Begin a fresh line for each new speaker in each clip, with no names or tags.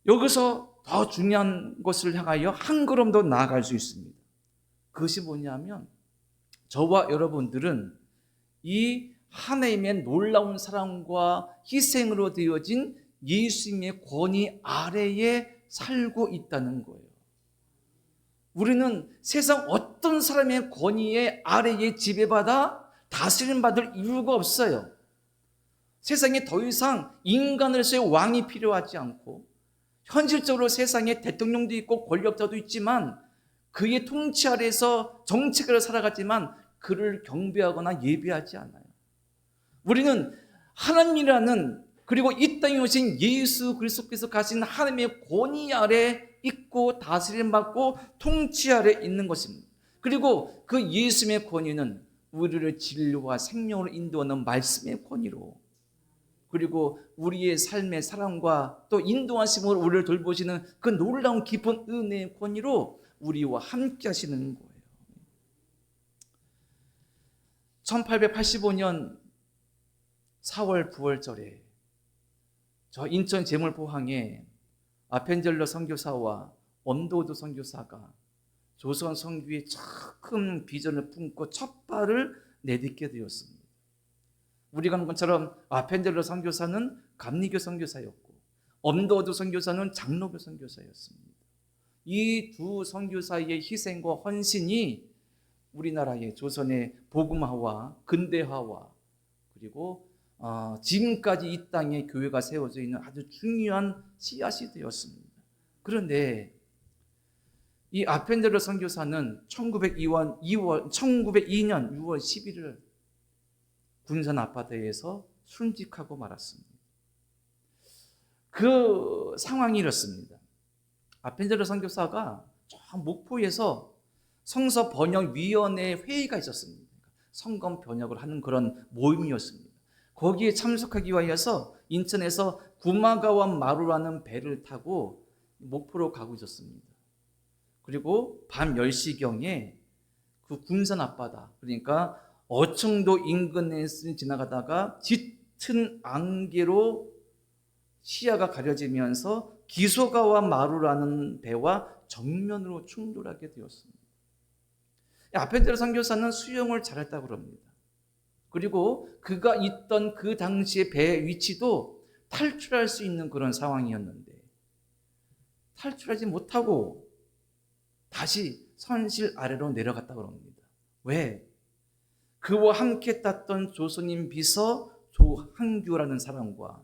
여기서 더 중요한 것을 향하여 한 걸음 더 나아갈 수 있습니다. 그것이 뭐냐면 저와 여러분들은 이 하나님의 놀라운 사랑과 희생으로 되어진 예수님의 권위 아래에 살고 있다는 거예요. 우리는 세상 어떤 사람의 권위의 아래에 지배받아 다스림받을 이유가 없어요. 세상에 더 이상 인간으로서의 왕이 필요하지 않고, 현실적으로 세상에 대통령도 있고 권력자도 있지만 그의 통치 아래에서 정책을 살아가지만 그를 경배하거나 예배하지 않아요. 우리는 하나님이라는, 그리고 이 땅에 오신 예수 그리스도께서 가신 하나님의 권위 아래 있고 다스림받고 통치 아래 있는 것입니다. 그리고 그 예수님의 권위는 우리를 진리와 생명으로 인도하는 말씀의 권위로, 그리고 우리의 삶의 사랑과 또 인도하심으로 우리를 돌보시는 그 놀라운 깊은 은혜의 권위로 우리와 함께 하시는 거예요. 1885년 4월 9월절에 저 인천 제물포항에 아펜젤러 선교사와 언더우드 선교사가 조선 선교의 큰 비전을 품고 첫 발을 내딛게 되었습니다. 우리가 아는 것처럼 아펜젤러 선교사는 감리교 선교사였고 언더우드 선교사는 장로교 선교사였습니다. 이 두 선교사의 희생과 헌신이 우리나라의 조선의 복음화와 근대화와 그리고 지금까지 이 땅에 교회가 세워져 있는 아주 중요한 씨앗이 되었습니다. 그런데 이 아펜젤러 선교사는 1902년 6월 11일 군산 앞바다에서 순직하고 말았습니다. 그 상황이 이렇습니다. 아펜젤러 선교사가 저 목포에서 성서 번역위원회 회의가 있었습니다. 성경 번역을 하는 그런 모임이었습니다. 거기에 참석하기 위해서 인천에서 구마가와 마루라는 배를 타고 목포로 가고 있었습니다. 그리고 밤 10시경에 그 군산 앞바다, 그러니까 어청도 인근에서 지나가다가 짙은 안개로 시야가 가려지면서 기소가와 마루라는 배와 정면으로 충돌하게 되었습니다. 아펜젤러 선교사는 수영을 잘했다고 합니다. 그리고 그가 있던 그 당시의 배의 위치도 탈출할 수 있는 그런 상황이었는데 탈출하지 못하고 다시 선실 아래로 내려갔다고 합니다. 왜? 그와 함께 탔던 조선인 비서 조한규라는 사람과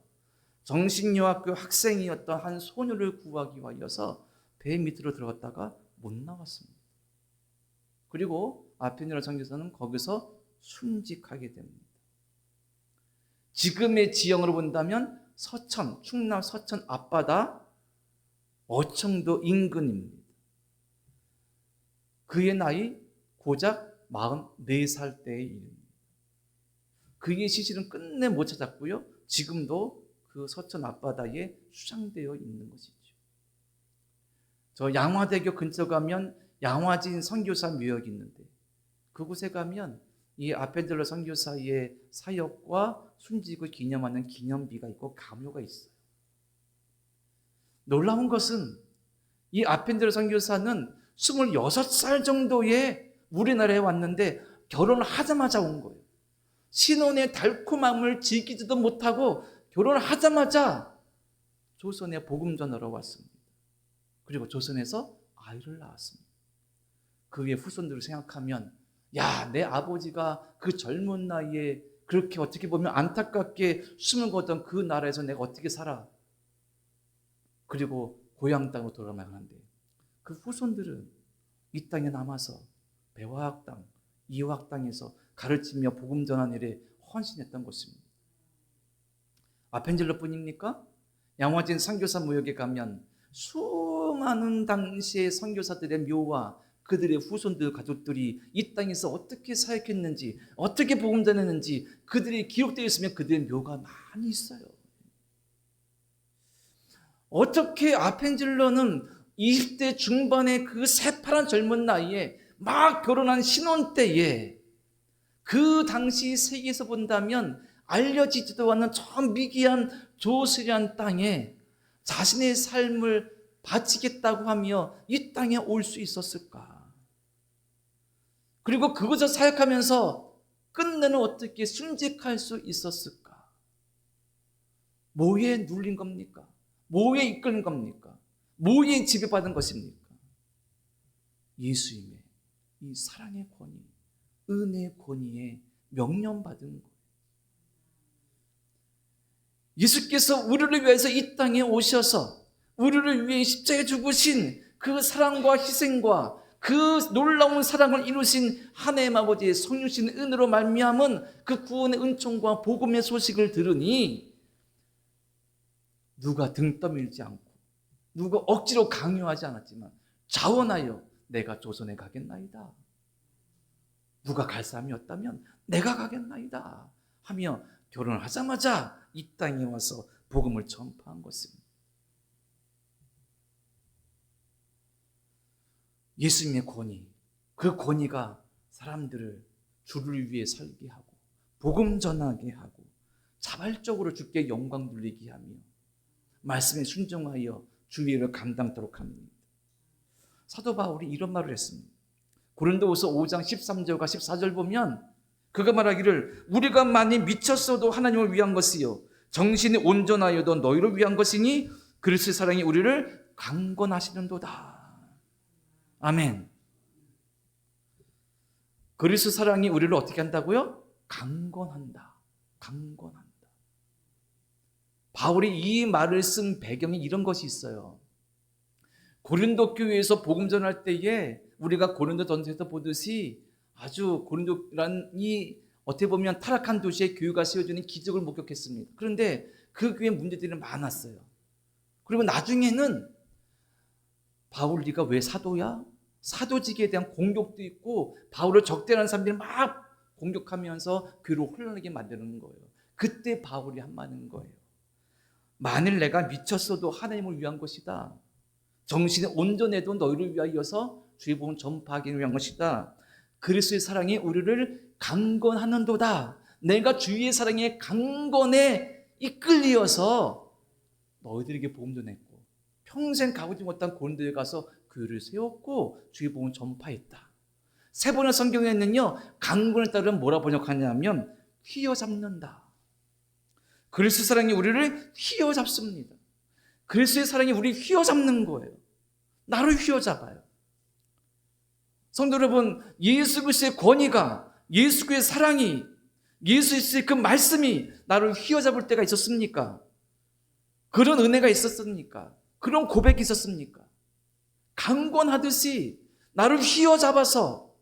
정신여학교 학생이었던 한 소녀를 구하기 위해서 배 밑으로 들어갔다가 못 나왔습니다. 그리고 아펜젤러 선교사는 거기서 순직하게 됩니다. 지금의 지형으로 본다면 서천, 충남 서천 앞바다 어청도 인근입니다. 그의 나이 고작 44살 때의 일입니다. 그의 시신은 끝내 못 찾았고요. 지금도 그 서천 앞바다에 수장되어 있는 것이죠. 저 양화대교 근처 가면 양화진 선교사 묘역이 있는데 그곳에 가면 이 아펜젤러 선교사의 사역과 순직을 기념하는 기념비가 있고 가묘가 있어요. 놀라운 것은 이 아펜젤러 선교사는 26살 정도에 우리나라에 왔는데 결혼을 하자마자 온 거예요. 신혼의 달콤함을 즐기지도 못하고 결혼을 하자마자 조선에 복음 전하러 왔습니다. 그리고 조선에서 아이를 낳았습니다. 그의 후손들을 생각하면 야, 내 아버지가 그 젊은 나이에 그렇게 어떻게 보면 안타깝게 숨을 거던 그 나라에서 내가 어떻게 살아? 그리고 고향 땅으로 돌아가야 하는데 그 후손들은 이 땅에 남아서 배화학 땅, 이화학 땅에서 가르치며 복음 전하는 일에 헌신했던 것입니다. 아펜젤러뿐입니까? 양화진 선교사 무역에 가면 수많은 당시의 선교사들의 묘와 그들의 후손들 가족들이 이 땅에서 어떻게 사역했는지, 어떻게 복음 전했는지 그들이 기록되어 있으면 그들의 묘가 많이 있어요. 어떻게 아펜젤러는 20대 중반의 그 새파란 젊은 나이에 막 결혼한 신혼 때에 그 당시 세계에서 본다면 알려지지도 않는 저 미개한 조스리한 땅에 자신의 삶을 바치겠다고 하며 이 땅에 올 수 있었을까? 그리고 그것을 사역하면서 끝내는 어떻게 순직할 수 있었을까? 뭐에 눌린 겁니까? 뭐에 이끌린 겁니까? 뭐에 지배받은 것입니까? 예수님의 이 사랑의 권위, 은혜의 권위에 명령받은 거예요. 예수께서 우리를 위해서 이 땅에 오셔서 우리를 위해 십자가에 죽으신 그 사랑과 희생과 그 놀라운 사랑을 이루신 하나님 아버지의 성육신 은혜로 말미암은 그 구원의 은총과 복음의 소식을 들으니 누가 등 떠밀지 않고 누가 억지로 강요하지 않았지만 자원하여 내가 조선에 가겠나이다. 누가 갈 사람이 없다면 내가 가겠나이다 하며 결혼을 하자마자 이 땅에 와서 복음을 전파한 것입니다. 예수님의 권위, 그 권위가 사람들을 주를 위해 살게 하고 복음 전하게 하고 자발적으로 주께 영광 돌리게 하며 말씀에 순종하여 주의 일을 감당토록 합니다. 사도 바울이 이런 말을 했습니다. 고린도후서 5장 13절과 14절 보면 그가 말하기를 우리가 많이 미쳤어도 하나님을 위한 것이요 정신이 온전하여도 너희를 위한 것이니 그리스도의 사랑이 우리를 강권하시는도다. 아멘. 그리스도 사랑이 우리를 어떻게 한다고요? 강권한다. 강권한다. 바울이 이 말을 쓴 배경이 이런 것이 있어요. 고린도 교회에서 복음 전할 때에 우리가 고린도 전서에서 보듯이 아주 고린도란 이 어떻게 보면 타락한 도시에 교회가 세워지는 기적을 목격했습니다. 그런데 그 교회에 문제들이 많았어요. 그리고 나중에는 바울 네가 왜 사도야? 사도직에 대한 공격도 있고 바울을 적대하는 사람들이 막 공격하면서 교회를 혼란하게 만드는 거예요. 그때 바울이 한 말인 거예요. 만일 내가 미쳤어도 하나님을 위한 것이다. 정신이 온전해도 너희를 위하여서 주의 복음 전파하기 위한 것이다. 그리스도의 사랑이 우리를 강건하는도다. 내가 주의 사랑의 강건에 이끌리어서 너희들에게 복음 전했고 평생 가보지 못한 고린도에 가서 교회를 세웠고 주의 복음을 전파했다. 세 번의 성경에는요 강건에 따른 뭐라 번역하냐면 휘어잡는다. 그리스도의 사랑이 우리를 휘어잡습니다. 그리스도의 사랑이 우리를 휘어잡는 거예요. 나를 휘어잡아요. 성도 여러분, 예수 그리스도의 권위가, 예수 그리스도의 사랑이, 예수 그리스도의 그 말씀이 나를 휘어잡을 때가 있었습니까? 그런 은혜가 있었습니까? 그런 고백이 있었습니까? 강권하듯이 나를 휘어잡아서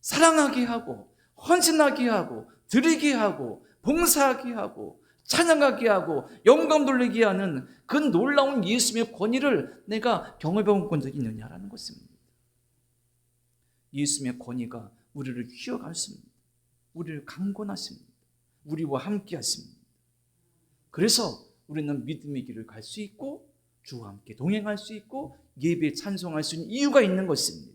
사랑하게 하고 헌신하게 하고 드리게 하고 봉사하게 하고 찬양하게 하고 영광 돌리게 하는 그 놀라운 예수님의 권위를 내가 경험해 본 적이 있느냐라는 것입니다. 예수님의 권위가 우리를 휘어갔습니다. 우리를 강권하십니다. 우리와 함께 하십니다. 그래서 우리는 믿음의 길을 갈 수 있고 주와 함께 동행할 수 있고 예배에 찬송할 수 있는 이유가 있는 것입니다.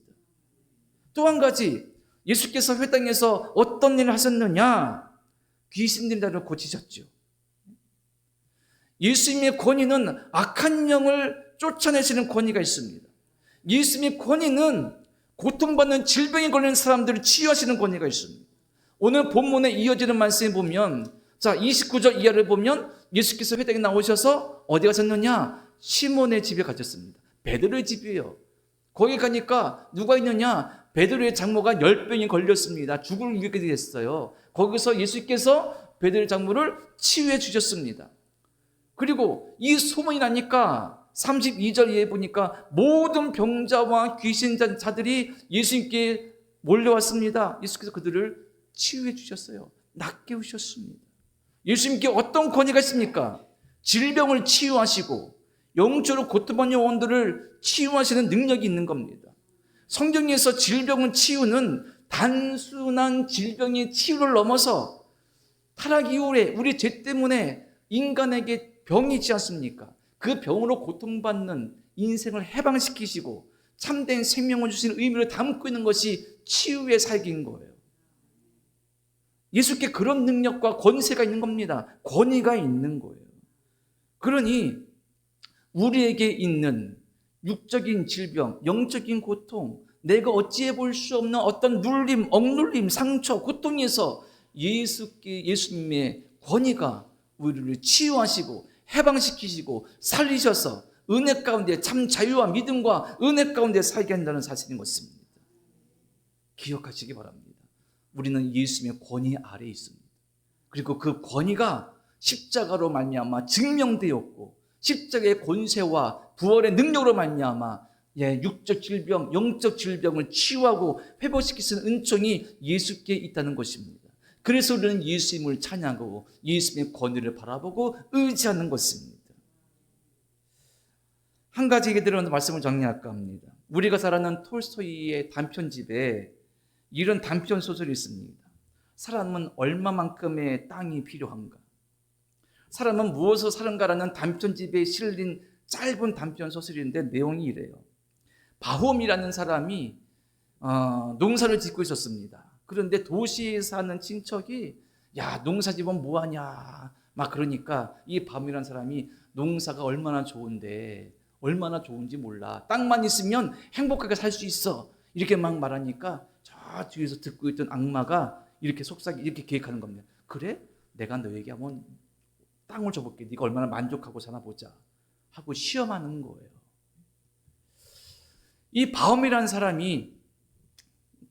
또 한 가지 예수께서 회 땅에서 어떤 일을 하셨느냐? 귀신 들린 자를 고치셨죠. 예수님의 권위는 악한 영을 쫓아내시는 권위가 있습니다. 예수님의 권위는 고통받는 질병에 걸린 사람들을 치유하시는 권위가 있습니다. 오늘 본문에 이어지는 말씀에 보면 29절 이하를 보면 예수께서 회 땅에 나오셔서 어디 가셨느냐? 시몬의 집에 가셨습니다. 베드로의 집이에요. 거기 가니까 누가 있느냐? 베드로의 장모가 10병이 걸렸습니다. 죽을 위기가 됐어요. 거기서 예수께서 베드로의 장모를 치유해 주셨습니다. 그리고 이 소문이 나니까 32절 이에 보니까 모든 병자와 귀신 자들이 예수님께 몰려왔습니다. 예수께서 그들을 치유해 주셨어요. 낫게 하셨습니다. 예수님께 어떤 권위가 있습니까? 질병을 치유하시고 영적으로 고통받는 영혼들을 치유하시는 능력이 있는 겁니다. 성경에서 질병을 치유는 단순한 질병의 치유를 넘어서 타락 이후에 우리 죄 때문에 인간에게 병이 있지 않습니까? 그 병으로 고통받는 인생을 해방시키시고 참된 생명을 주시는 의미를 담고 있는 것이 치유의 살기인 거예요. 예수께 그런 능력과 권세가 있는 겁니다. 권위가 있는 거예요. 그러니 우리에게 있는 육적인 질병, 영적인 고통, 내가 어찌해 볼 수 없는 어떤 눌림, 억눌림, 상처, 고통에서 예수님의 권위가 우리를 치유하시고 해방시키시고 살리셔서 은혜 가운데 참 자유와 믿음과 은혜 가운데 살게 한다는 사실인 것입니다. 기억하시기 바랍니다. 우리는 예수님의 권위 아래에 있습니다. 그리고 그 권위가 십자가로 말미암아 증명되었고 십자가의 권세와 부활의 능력으로 말미암아 육적 질병, 영적 질병을 치유하고 회복시킬 수 있는 은총이 예수께 있다는 것입니다. 그래서 우리는 예수님을 찬양하고 예수님의 권위를 바라보고 의지하는 것입니다. 한 가지 얘기 들은 말씀을 정리할까 합니다. 우리가 잘 아는 톨스토이의 단편집에 이런 단편 소설이 있습니다. 사람은 얼마만큼의 땅이 필요한가? 사람은 무엇으로 사는가라는 단편집에 실린 짧은 단편 소설인데 내용이 이래요. 바홈이라는 사람이 농사를 짓고 있었습니다. 그런데 도시에 사는 친척이 야, 농사 지면 뭐하냐 막 그러니까 이 바홈이라는 사람이 농사가 얼마나 좋은데 얼마나 좋은지 몰라, 땅만 있으면 행복하게 살 수 있어, 이렇게 막 말하니까 저 뒤에서 듣고 있던 악마가 이렇게 속삭이 이렇게 계획하는 겁니다. 그래? 내가 너에게 한번 땅을 줘볼게. 네가 얼마나 만족하고 사나 보자 하고 시험하는 거예요. 이 바움이라는 사람이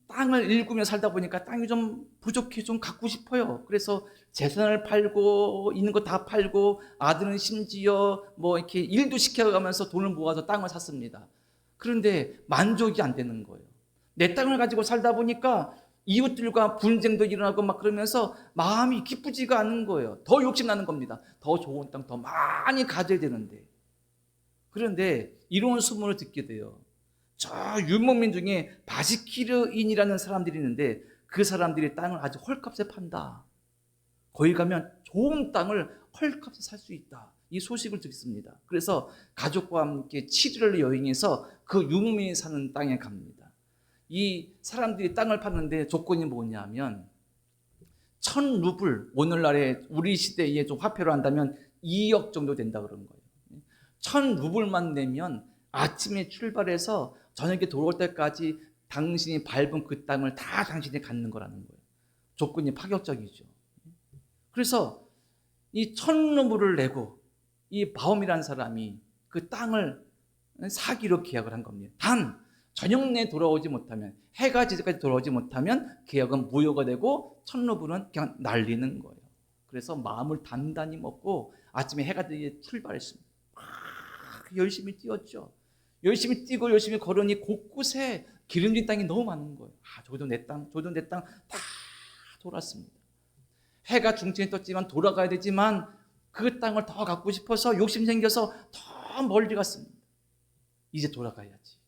땅을 일구며 살다 보니까 땅이 좀 부족해, 좀 갖고 싶어요. 그래서 재산을 팔고 있는 거 다 팔고 아들은 심지어 뭐 이렇게 일도 시켜가면서 돈을 모아서 땅을 샀습니다. 그런데 만족이 안 되는 거예요. 내 땅을 가지고 살다 보니까 이웃들과 분쟁도 일어나고 막 그러면서 마음이 기쁘지가 않은 거예요. 더 욕심나는 겁니다. 더 좋은 땅 더 많이 가져야 되는데. 그런데 이런 소문을 듣게 돼요. 저 유목민 중에 바시키르인이라는 사람들이 있는데 그 사람들이 땅을 아주 헐값에 판다. 거기 가면 좋은 땅을 헐값에 살 수 있다. 이 소식을 듣습니다. 그래서 가족과 함께 7일을 여행해서 그 유목민이 사는 땅에 갑니다. 이 사람들이 땅을 파는데 조건이 뭐냐면 1000루블, 오늘날의 우리 시대에 좀 화폐로 한다면 2억 정도 된다 그런 거예요. 1000루블만 내면 아침에 출발해서 저녁에 돌아올 때까지 당신이 밟은 그 땅을 다 당신이 갖는 거라는 거예요. 조건이 파격적이죠. 그래서 이 1000루블을 내고 이 바움이라는 사람이 그 땅을 사기로 계약을 한 겁니다. 단 저녁 내에 돌아오지 못하면, 해가 지을 때까지 돌아오지 못하면 계약은 무효가 되고 1000루블은 그냥 날리는 거예요. 그래서 마음을 단단히 먹고 아침에 해가 되게 출발했습니다. 열심히 뛰었죠. 열심히 뛰고 열심히 걸으니 곳곳에 기름진 땅이 너무 많은 거예요. 저도 내 땅, 저도 내 땅 다 돌았습니다. 해가 중천에 떴지만 돌아가야 되지만 그 땅을 더 갖고 싶어서 욕심 생겨서 더 멀리 갔습니다. 이제 돌아가야지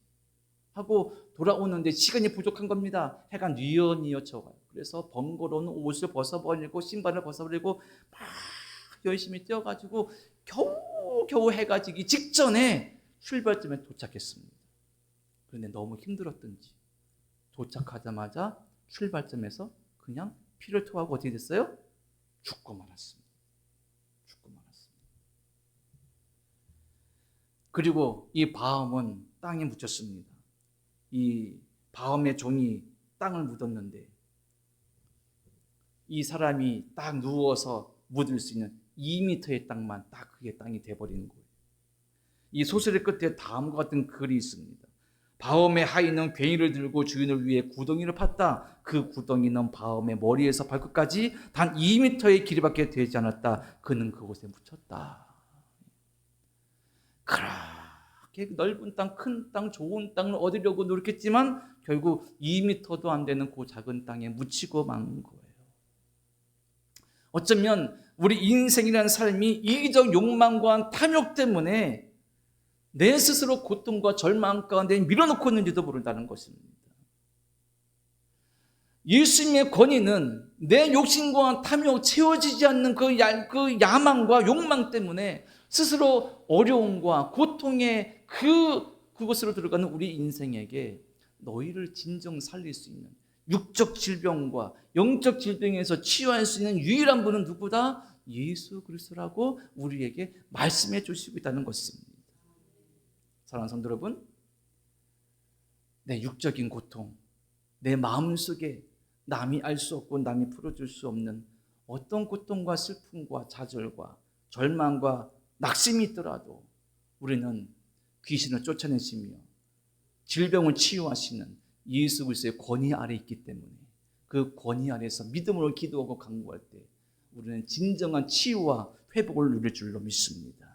하고 돌아오는데 시간이 부족한 겁니다. 해가 뉘어뉘어 쳐가요. 그래서 번거로운 옷을 벗어버리고 신발을 벗어버리고 막 열심히 뛰어가지고 겨우 해가 지기 직전에 출발점에 도착했습니다. 그런데 너무 힘들었던지 도착하자마자 출발점에서 그냥 피를 토하고 어떻게 됐어요? 죽고 말았습니다. 그리고 이 바움은 땅에 묻혔습니다. 이 바움의 종이 땅을 묻었는데 이 사람이 딱 누워서 묻을 수 있는 2m의 땅만 딱 그게 땅이 돼버리는 거예요. 이 소설의 끝에 다음과 같은 글이 있습니다. 바움의 하인은 괭이를 들고 주인을 위해 구덩이를 팠다. 그 구덩이는 바움의 머리에서 발끝까지 단 2m의 길이밖에 되지 않았다. 그는 그곳에 묻혔다. 그렇게 넓은 땅, 큰 땅, 좋은 땅을 얻으려고 노력했지만 결국 2m도 안 되는 그 작은 땅에 묻히고 만 거예요. 어쩌면 우리 인생이라는 삶이 이기적 욕망과 탐욕 때문에 내 스스로 고통과 절망 가운데 밀어넣고 있는지도 모른다는 것입니다. 예수님의 권위는 내 욕심과 탐욕, 채워지지 않는 그 야망과 욕망 때문에 스스로 어려움과 고통의 그곳으로 들어가는 우리 인생에게 너희를 진정 살릴 수 있는 육적 질병과 영적 질병에서 치유할 수 있는 유일한 분은 누구다? 예수 그리스도라고 우리에게 말씀해 주시고 있다는 것입니다. 사랑하는 성도 여러분, 내 육적인 고통, 내 마음속에 남이 알 수 없고 남이 풀어줄 수 없는 어떤 고통과 슬픔과 좌절과 절망과 낙심이 있더라도 우리는 귀신을 쫓아내시며 질병을 치유하시는 예수 그리스도의 권위 아래 있기 때문에 그 권위 아래서 믿음으로 기도하고 간구할 때 우리는 진정한 치유와 회복을 누릴 줄로 믿습니다.